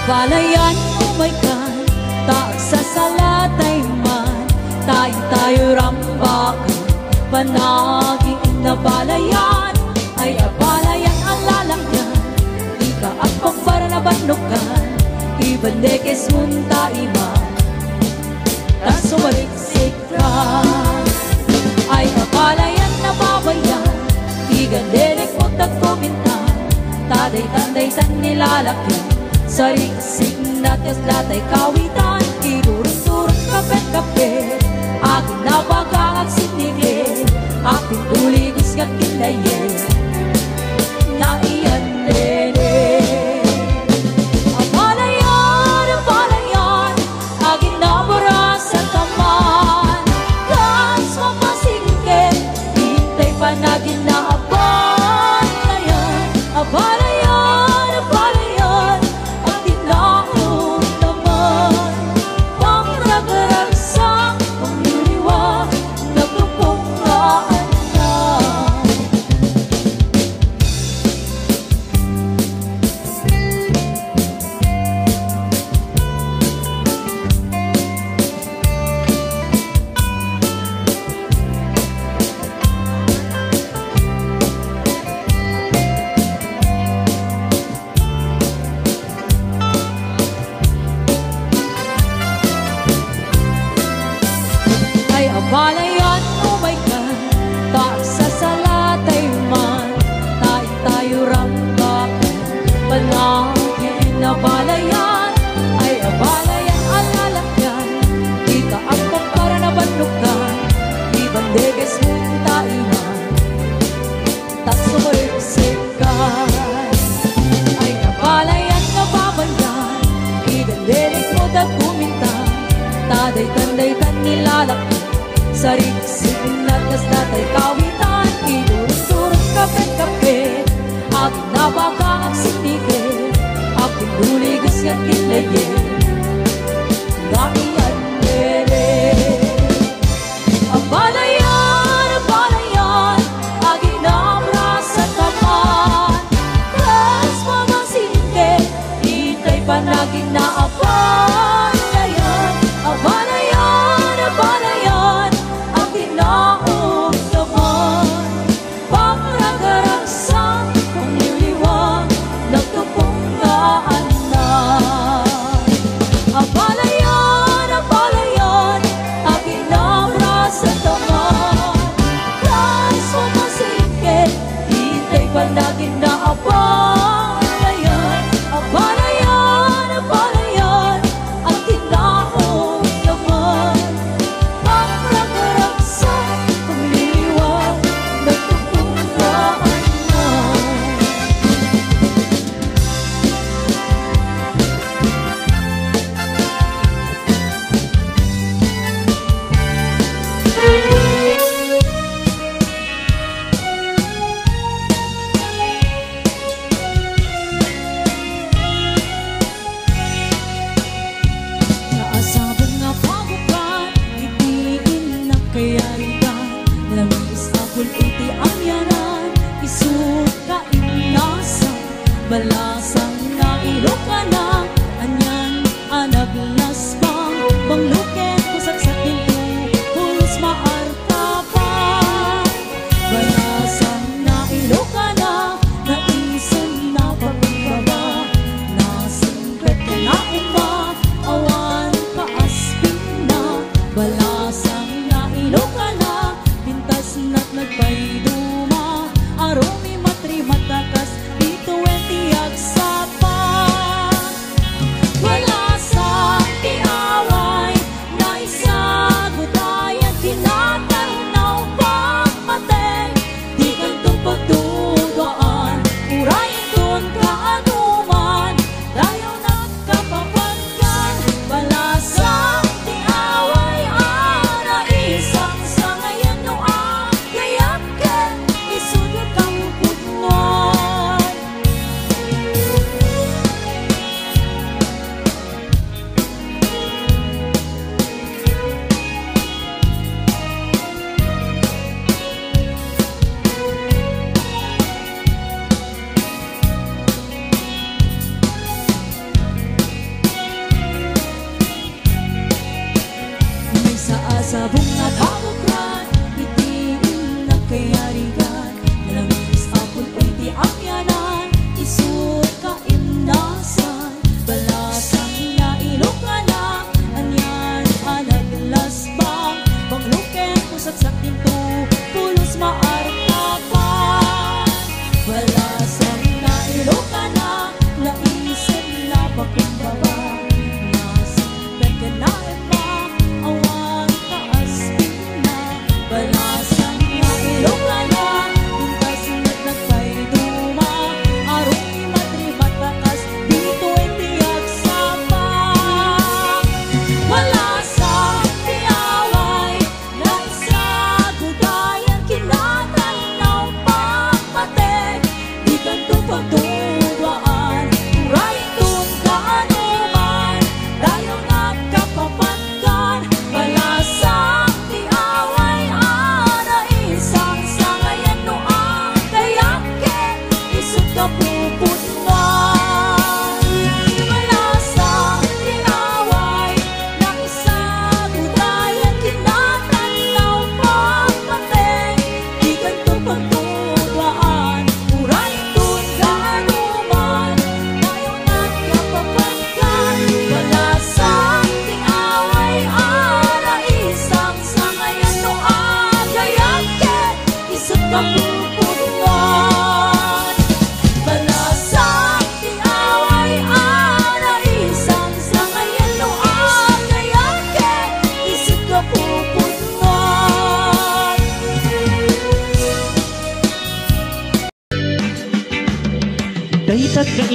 Balayan umaikan, taag sa salatay man, tayo rambakan, panaging nabalayan, ay abalayan ang lalakyan, di ka akpang para nabanukan, ibandekes munta iman, tas sumaliksik ka, ay abalayan na babayan, di gandenek mo tagkumintan, taday-tanday-tan nilalakyan, sariksik na teslatay kawitan, idurut-durut kapet-kapet, aking nabagangag sinigil, aking tuligos kat kilayin, na iyan nene. Abalayan, aking nabara sa taman, kas mapasingkit, hintay panagin na abalayan, abalayan. Balayan umaikan, taag sa salatay man, tayo rambakan, panagin na balayan, ay abalayan ang lalakyan, di ka akpang para nabanukan, di bandeges munta iman, tas sumaliksik ka, ay abalayan na babayan, di gandenek mo tagkumintan, taday-tanday-tan nilalakyan, sariksik na kasdatay kawitan, idurut-durut kapet-kapet, aking nabakangag sinigil, aking tuligos at kilayin, na iyan nere. Abalayan, aking nabra sa taman, kas mamasingkit, itay panaging na abalayan, abalayan, naog naman, pangragaragsang pangliliwang, nagtupunggaan na. Abalayan, aking nabra sa taman, kas mamasingkit, itay panagin na abalayan, abalayan,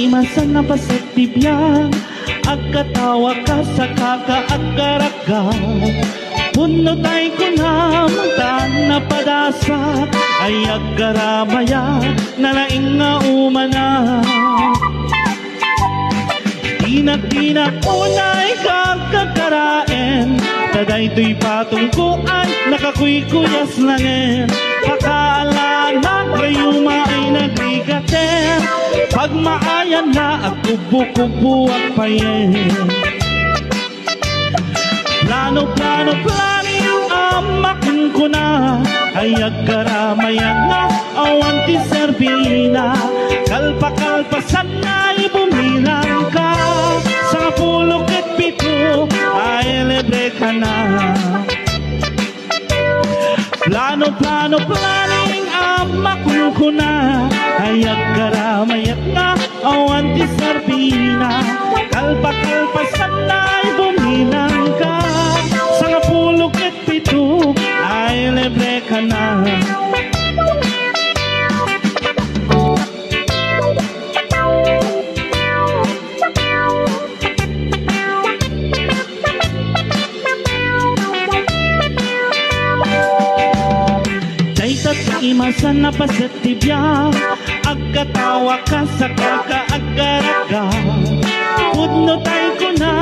imasan na pasit tibiyang agkatawa ka sa kakaagaraga. Puno tayo ko na mantan na padasa ay aggaramaya na laing nga umana. Tinak-tinak unay kagkagaraen taday to'y patungko ay nakakuy-kuyas langin. Pakaalaan na kayuma ay nagrigaten pag maayan na at kubo-kubo at payen. Plano-plano yung amakin ko na ay agkaramaya nga awan ti Serbina. Kalpa-kalpasan na bumilang ka sa pulok at pito ay libre ka na. Plano yung amakin ko na ay agkaramaya nga awan ti Serbina. Kalpa-kalpasan na bumilang ka sa pulok at pito ay libre ka na. Imasan na pasit tibiyang agkatawa ka sa kakaagaraga. Pudno tayo ko na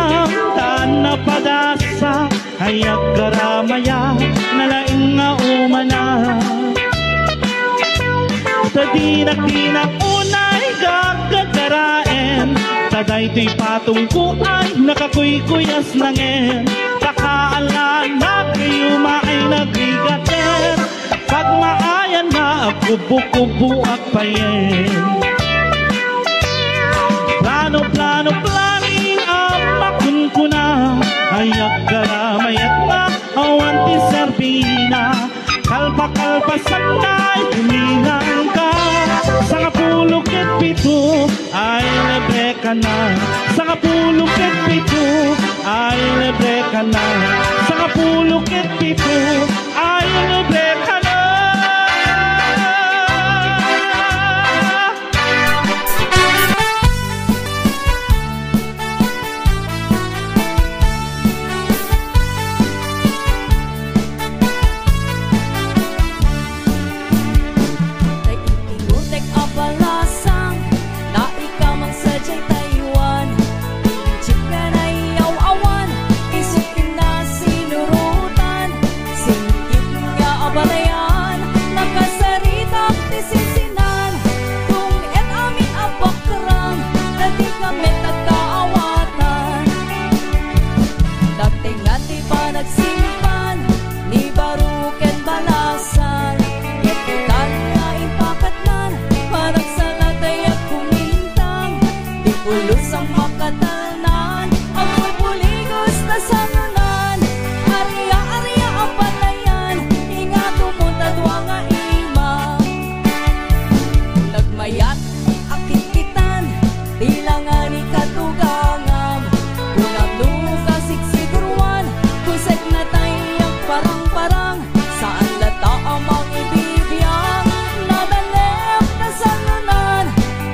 taan na padasa ay agkaramaya na laing nga umana. Sa dinak-dinak unay gagagaraen taday to'y patungko ay nakakuy-kuyas langin. Pakaalaan na kayuma ay nagrigaten pag maayan na kubo-kubo at payen. Plano yung amakun ko na ay agkaramayat na awan ti Serbina. Kalpa-kalpasan na'y pumilang ka sa kapulok at pito ay libre ka na. Sa kapulok at pito ay libre ka na. Sa kapulok at pito ay libre ka na.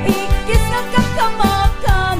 Ikis nga kakamakam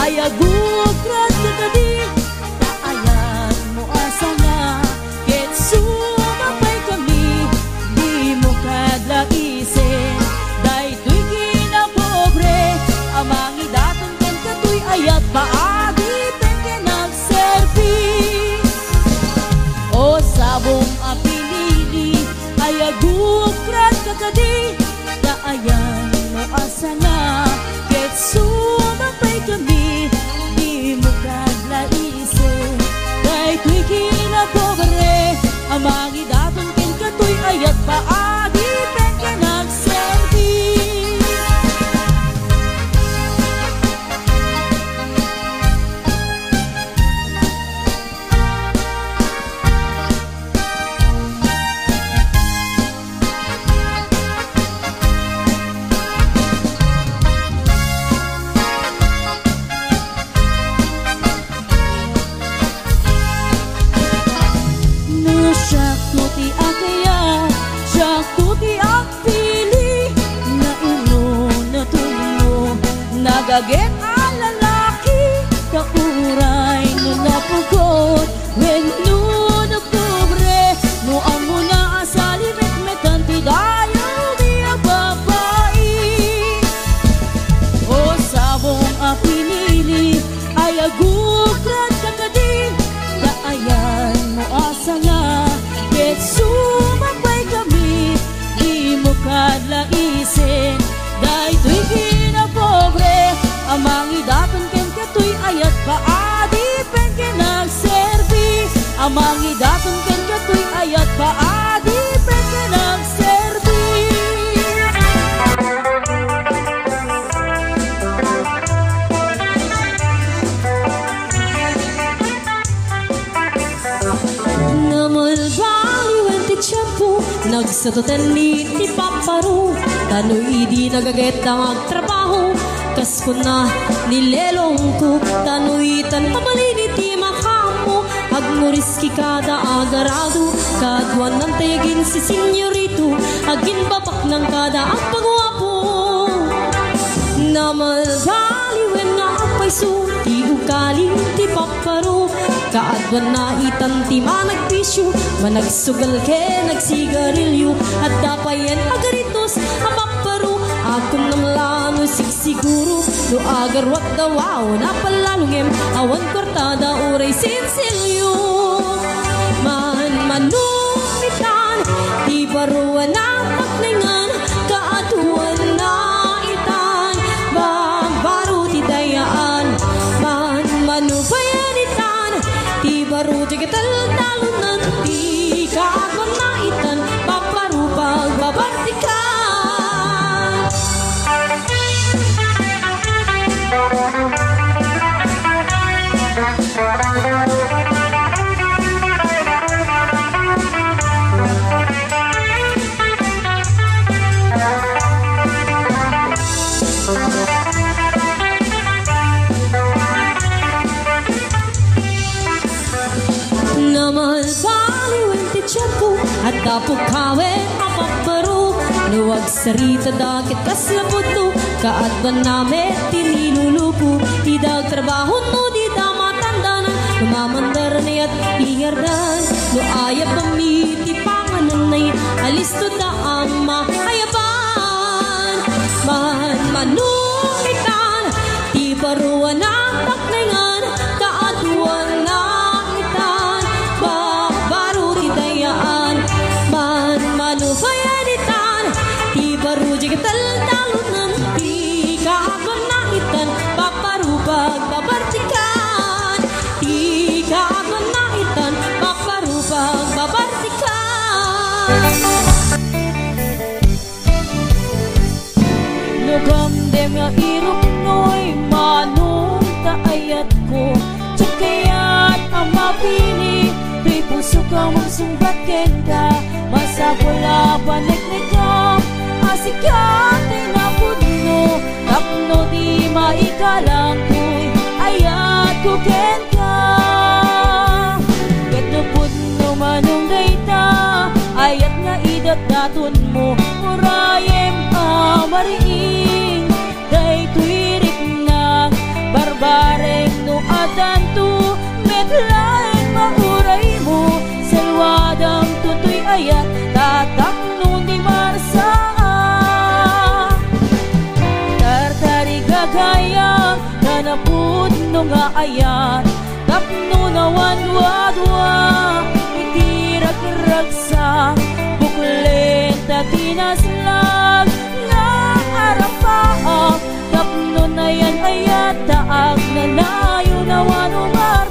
ay agukrat kakadi kaayan mo asa nga ket sumapay kami di mo kadlaisin daytoy kinapobre amang idaton ken katoy ayat paagi pen ken nagserbi o sabong apinili ay agukrat kakadi kaayan mo asa nga ket sumapay kami di mo kadlaisin daytoy kinapobre amang idaton ken katoy ayat paagi pen ken nagserbi Siyak mo ti akaya, siyak ko ti akpili na ino na tungo nagaget ang lalaki kauray no napugot when no napobre no ang muna asali metmetan ti dayo biya babae o sabong apinili ay agukrat kakadi kaayan mo asa nga ket sumapay kami di mo kadlaisin daytoy kinapobre amang idaton ken katoy ayat paadi pen ken nagserbi amang idaton ken katoy ayat paadi pen ken nagserbi nagsatoten ni ti paparo tanoy di nagaget ang agtrabaho kas ko na nilelong ko tanoy tan pamalini ti makamo agmuriski kada agarado kadwan ng tayagin si senyorito agin babak ng kada ang pagwapo namalbaliwen nga paiso ti ukaling ti paparo kaadwan na itan ti managpisyo managsugal ke nagsigarilyo at dapayen agaritos ang paparo akong namlano sigsiguro no agarwat dawaw na palalungem awan kortada uray sinsilyo man manumitan di baruan ang paklingan kaatuan na itan bambaro ti dayaan man manubayan itan di baru jigital talunan di kaagwan na itan paparo pagbabatikan at tapok kawe apaparo luwag sarita dakit kas laputo kaadban name tinilulupo tidak trabaho no di damatandanan lumamandar na at ihardan no ayap pamiti pangananay alis to da ama ayaban man manukitan di baruan ang paklingan kaadwan na itan babaru ti dayaan man manufayanitan ti baru jigital talunan ti kaagwan na itan paparupag babartikan ti kaagwan na itan paparupag babartikan lugam dem nga irok noy manong taayat ko tsakayat ang mapili tuy puso ka mong sumbat kenda masapula paniknikam asikate na puno tapno di maikalang ko'y ayat ko kenda ket no puno manong dayta ayat nga idat daton mo murayem amariing day tuwirik na barbara Metlaeng mauray mo, salwadang tutoy ayat, tatak nun di marsaan. Tartari gagayang, kanapud no nga ayat, tapno na wadwadwa, itirag-ragsa, buklen tatinaslag, nga arapaak, tapno na yan ayat, taag na layo na wanumarta.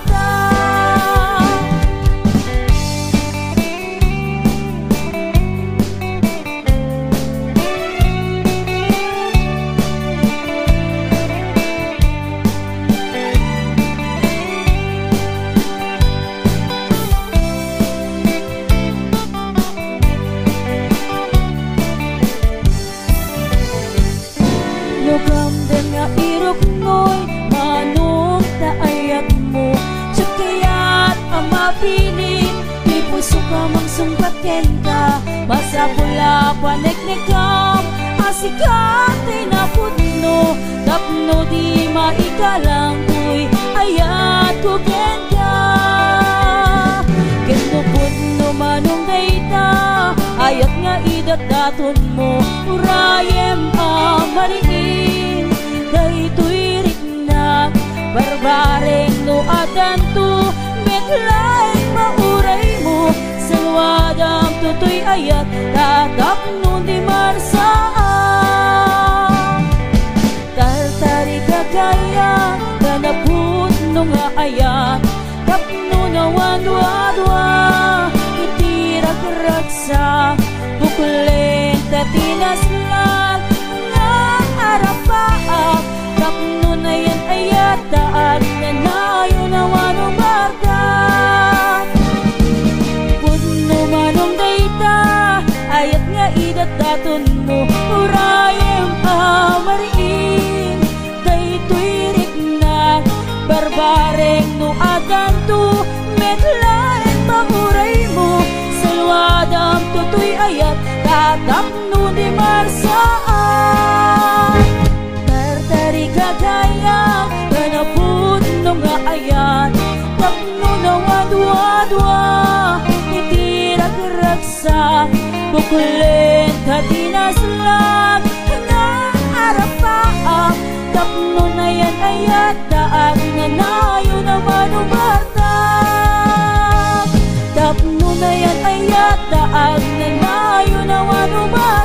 Gamdan nga irok noy, manong taayat mo, tsukayat ang mapilit, di puso ka mang sungkaten ka, masapula paneknekam, asikatay na putno, tapno di maikalang tuy, ayat ko ken ka. Kendo putno manong dayta, ayat nga idataton mo, urayem amariin, daytoy riknak, barbareng no adanto, metlaeng mauray mo, salwadang tutoy ayat, tatap nun di marsaan. Tartari kagaya, kanaput no nga ayat, tapno na wadwadwa, itirag-ragsa, buklen tatinaslag, nga arapaak, tapno na yan ayat, taag na layo na wanumarta. Puno manong dayta, ayat nga idataton mo, urayem amariin, daytoy riknak, barbareng no adanto, metlaeng mauray mo, salwadang tutoy ayat, tatap no di marsaan. Tartari kagaya, kanaput no nga ayat, tapno na wadwadwa, itirag-ragsa, buklen tatinaslag, nga arapaak, tapno na yan ayat, taag na layo na manubarta. Tapno na yan ayat, taag na layo na wanumarta.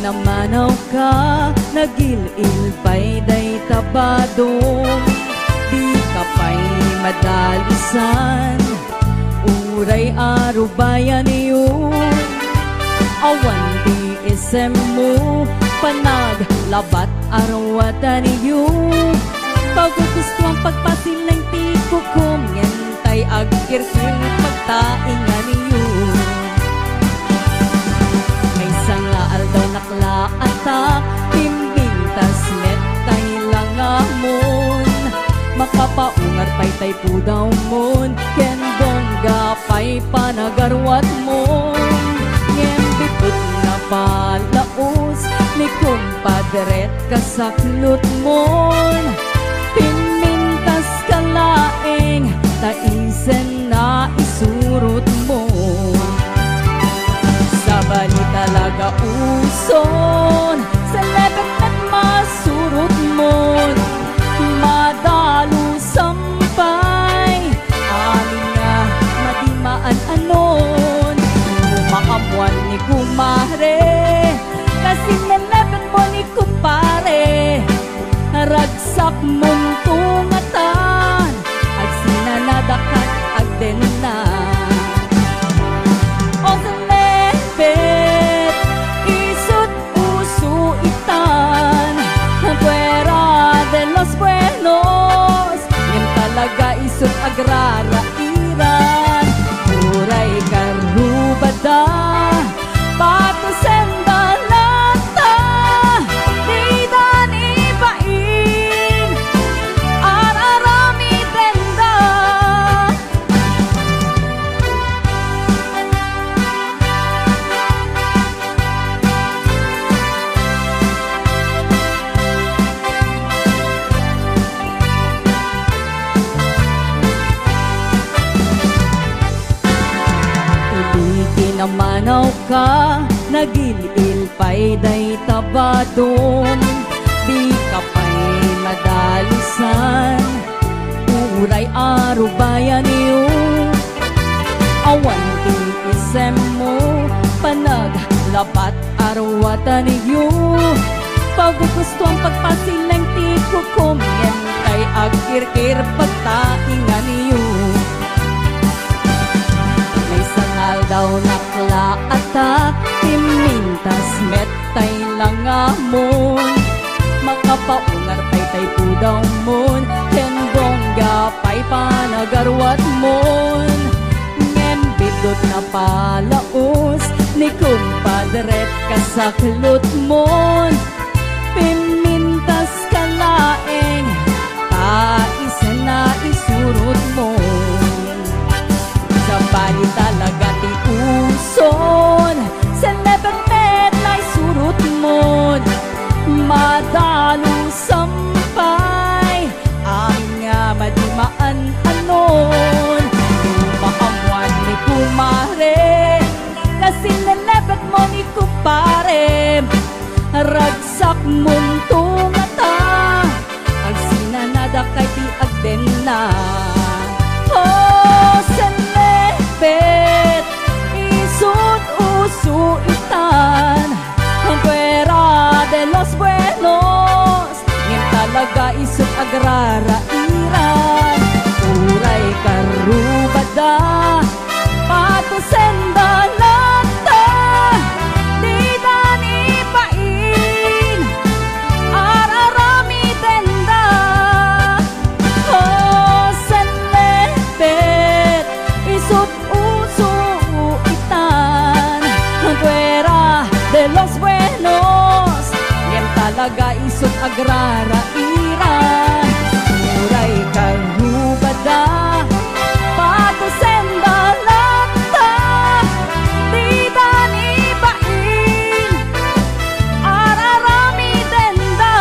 kinamanaw ka, nagilil pa'y day tabadong, di ka pa'y madalisan, uray arubayan yun. Awan di isem mo, panaglabat arawatan yun. Pagugusto ang pagpasilang tiko kong ngentay agkirkir pagtaingan yun. May sangaal daw naklaatak, pimbintas metay lang amon, makapaungar pa'y tay pudaw mon, kendongga pa'y panagarwat mon. Ngembitut na palaos, ni kumpadret kasaklot mon, pimintas kalaeng, taisen na isurot mo. Sa bali talaga uson, sa lepet at masurot mon, madalo sampay, amin nga madimaan anon, umakamuan ni kumare, kasi nalepet mo ni kumpare, ragsak mong tungatan, ag sinanadakan ag den na. O sa lepet, isut usu itan, Puera de los Buenos, yan talaga isut agrara iran, uray karubada, pato sendalata, di dan ibain, ararami tenda. Kinamanaw ka, nagilil pa'y day tabadong, di ka pa'y madalisan, uray arubayan yun. Awan di isem mo, panaglabat arwatan yun. Pagugusto ang pagpasilang tiko kumyen, kay agkirkir pagtaingan yun. Sangal daw naklaatak, pimintas metay lang amon, makapaungar pa'y tay pudaw mon, kendongga pa'y panagarwat mon. Ngembidot na palaos, ni kumpadret kasaklot mon, pimintas kalaeng, taisen na isurot mon. Sa bali talaga ti uson, sa lepet lay surut mon, madalo sampay, amin nga madimaan anon, umakamuan ni kumare, kasi nalepet mo ni kumpare, ragsak mong tumata, ang sinanada kay ti agden na. Oh, lepet, isut usu itan, ang Puera de los Buenos, ngin talaga isut agrara iran, uray karubada, pato sendalata, di dan ibain, ararami tenda. Oh, sa lepet, isut de los Buenos, yan talaga isut agrara iran, uray karubada, pato sendalata, di dan ibain, ararami tenda,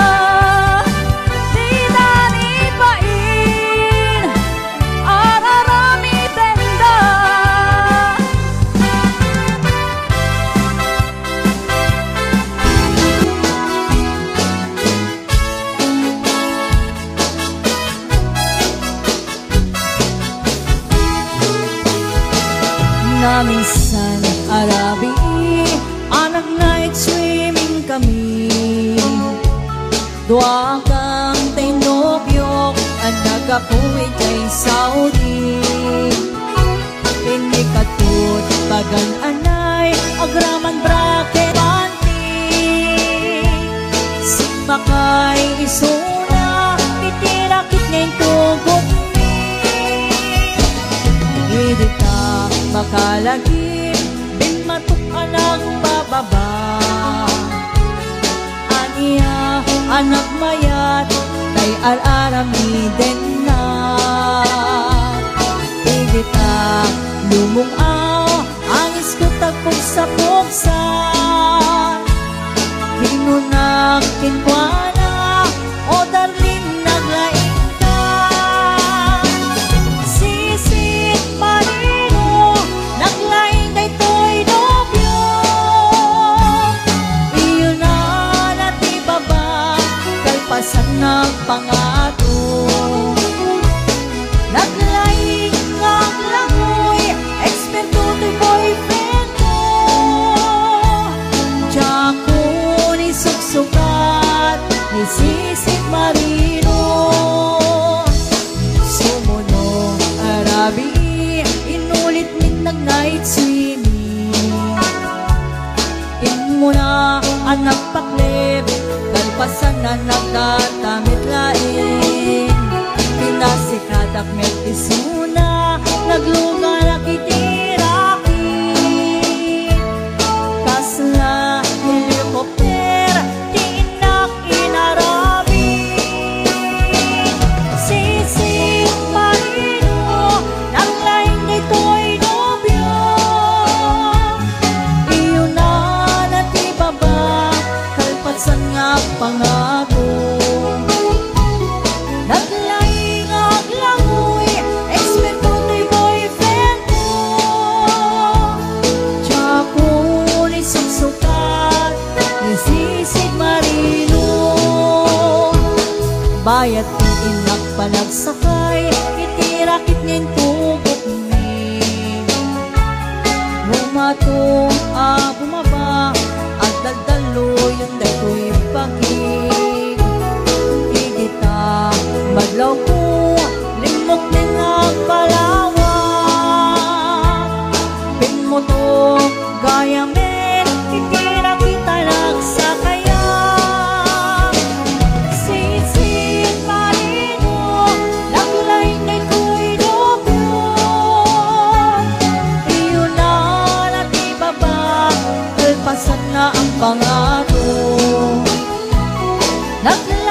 di dan ibain, ararami tenda. Na minsan arabi, anak night swimming ka kami. Dua kang tinobyo, anak ako'y kay Saudi. Pinikatut bagan anay, agraman bracket panty. Simakay isuna, itirakit ngayon tugot ni. Hindi ka makalagi, binmatok anak bababa. Aniya anak mayat, kay al-arami din na. Ibita lumungaw, ang iskutag pugsa-pugsan. Hinunak kinkwana, o darling naglaing ka. Sisit marino, naglaing kay to'y nobyo. Iyo na natibaba, kalpasan ng pangato. Naglaing ang langoy, eksperto to'y boyfriend ko. Tsako ni suksukat, ni Sisit Marino. Sumunong Arabi, inulit min ng night swimming. Inmuna anak paklip, kalpasan na nagtatamit lain. Pinasikadak may isuna, naglugar na kitiraki. Kasla helikopter, tinak inarabi. Sisit Marino, naglaing nito'y nobyo. Iyo na natibaba, kalpasan nga pangako. Naglaing ang langoy, eksperto to'y boyfriend ko. Tsako ni suksukat, ni Sisit Marino. Bayat ni inak panagsakay, itirakit ngayon tugot ni. Bumatong bumaba, at daldalo yung dayto'y pagig. Higita madlaw ko, limok din ang palawak. Pinmoto gaya men, itira kita nagsakayan. Sisit Marino, naglaing kay ko'y nobyo. Iyo na natibaba, kalpasan na ang pangato. Naglaing